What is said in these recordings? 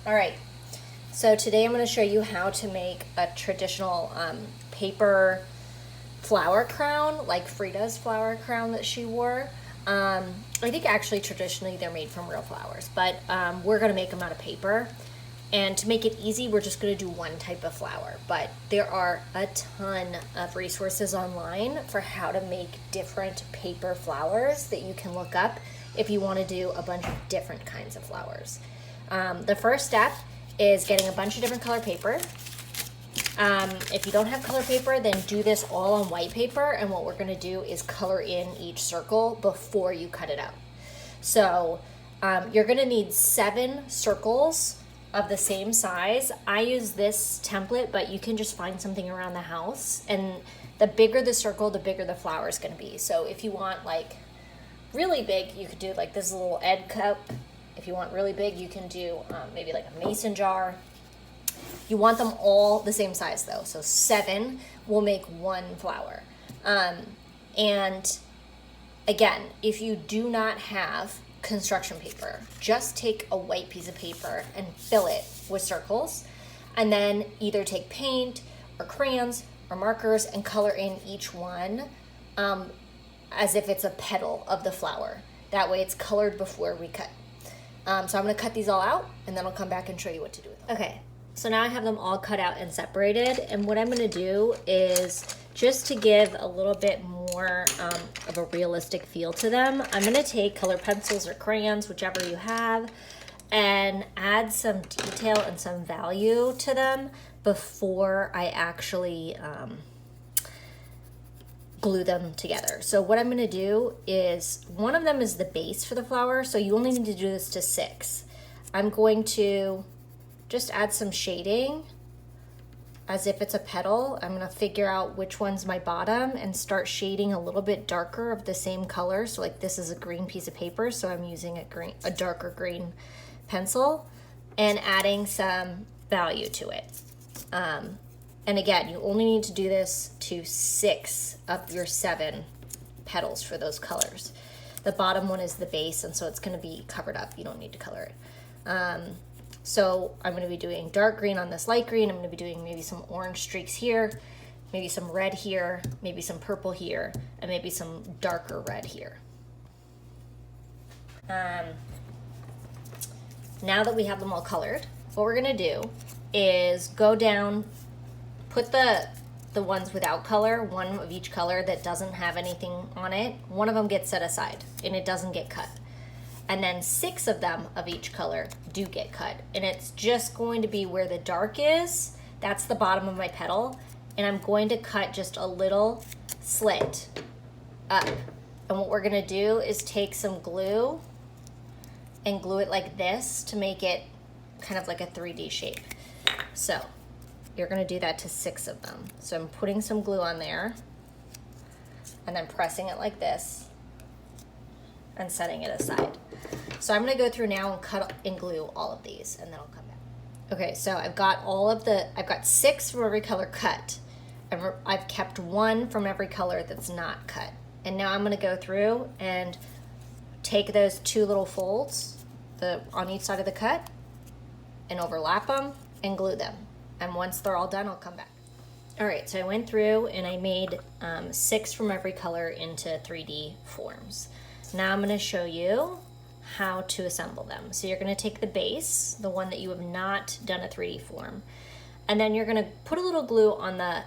All right, so today I'm going to show you how to make a traditional paper flower crown, like Frida's flower crown that she wore. I think actually traditionally they're made from real flowers, but we're going to make them out of paper. And to make it easy, we're just going to do one type of flower. But there are a ton of resources online for how to make different paper flowers that you can look up if you want to do a bunch of different kinds of flowers. The first step is getting a bunch of different color paper. If you don't have color paper, then do this all on white paper, and what we're going to do is color in each circle before you cut it out. So you're going to need 7 circles of the same size. I use this template, but you can just find something around the house, and the bigger the circle, the bigger the flower is going to be. So if you want like really big, you could do like this little egg cup. If you want really big, you can do maybe like a mason jar. You want them all the same size though, so 7 will make 1 flower. And again, if you do not have construction paper, just take a white piece of paper and fill it with circles, and then either take paint or crayons or markers and color in each one as if it's a petal of the flower. That way it's colored before we cut. So I'm going to cut these all out, and then I'll come back and show you what to do with them. Okay, so now I have them all cut out and separated, and what I'm going to do is, just to give a little bit more of a realistic feel to them, I'm going to take color pencils or crayons, whichever you have, and add some detail and some value to them before I actually glue them together. So what I'm going to do is, one of them is the base for the flower, so you only need to do this to 6. I'm going to just add some shading as if it's a petal. I'm going to figure out which one's my bottom and start shading a little bit darker of the same color. So like this is a green piece of paper, so I'm using a darker green pencil and adding some value to it. And again, you only need to do this to 6 of your 7 petals for those colors. The bottom one is the base, and so it's going to be covered up. You don't need to color it. So I'm going to be doing dark green on this light green. I'm going to be doing maybe some orange streaks here, maybe some red here, maybe some purple here, and maybe some darker red here. Now that we have them all colored, what we're going to do is go down, put the ones without color, one of each color that doesn't have anything on it, one of them gets set aside and it doesn't get cut. And then 6 of them of each color do get cut. And it's just going to be where the dark is, that's the bottom of my petal, and I'm going to cut just a little slit up. And what we're gonna do is take some glue and glue it like this to make it kind of like a 3D shape. So you're gonna do that to 6 of them. So I'm putting some glue on there and then pressing it like this and setting it aside. So I'm gonna go through now and cut and glue all of these, and then I'll come back. Okay, so I've got 6 from every color cut. I've kept 1 from every color that's not cut. And now I'm gonna go through and take those 2 little folds on each side of the cut and overlap them and glue them. And once they're all done, I'll come back. All right, so I went through and I made 6 from every color into 3D forms. Now I'm gonna show you how to assemble them. So you're gonna take the base, the one that you have not done a 3D form, and then you're gonna put a little glue on the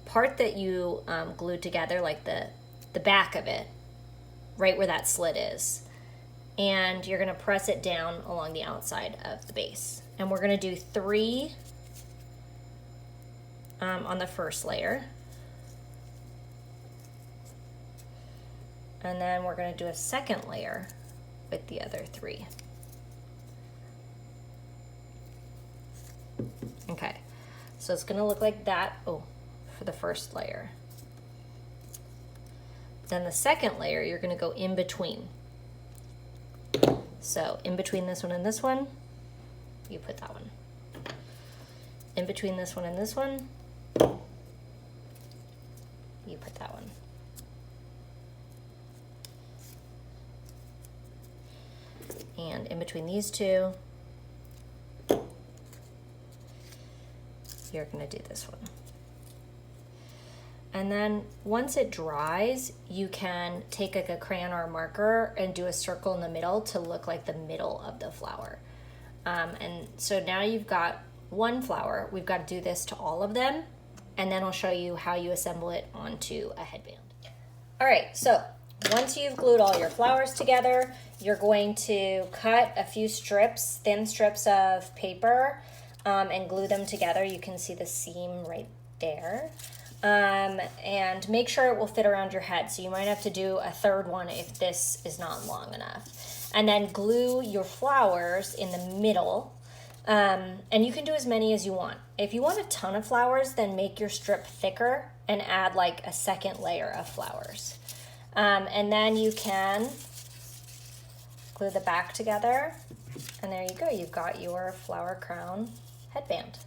part that you glued together, like the back of it, right where that slit is. And you're gonna press it down along the outside of the base. And we're gonna do 3 on the first layer. And then we're going to do a second layer with the other 3. Okay, so it's going to look like that for the first layer. Then the second layer, you're going to go in between. So in between this one and this one, you put that one. In between this one and this one, you put that one. And in between these two, you're gonna do this one. And then once it dries, you can take like a crayon or a marker and do a circle in the middle to look like the middle of the flower. And so now you've got one flower. We've got to do this to all of them, and then I'll show you how you assemble it onto a headband. All right, so once you've glued all your flowers together, you're going to cut a few strips, thin strips of paper, and glue them together. You can see the seam right there. And make sure it will fit around your head. So you might have to do a third one if this is not long enough. And then glue your flowers in the middle. And you can do as many as you want. If you want a ton of flowers, then make your strip thicker and add like a second layer of flowers. And then you can glue the back together. And there you go. You've got your flower crown headband.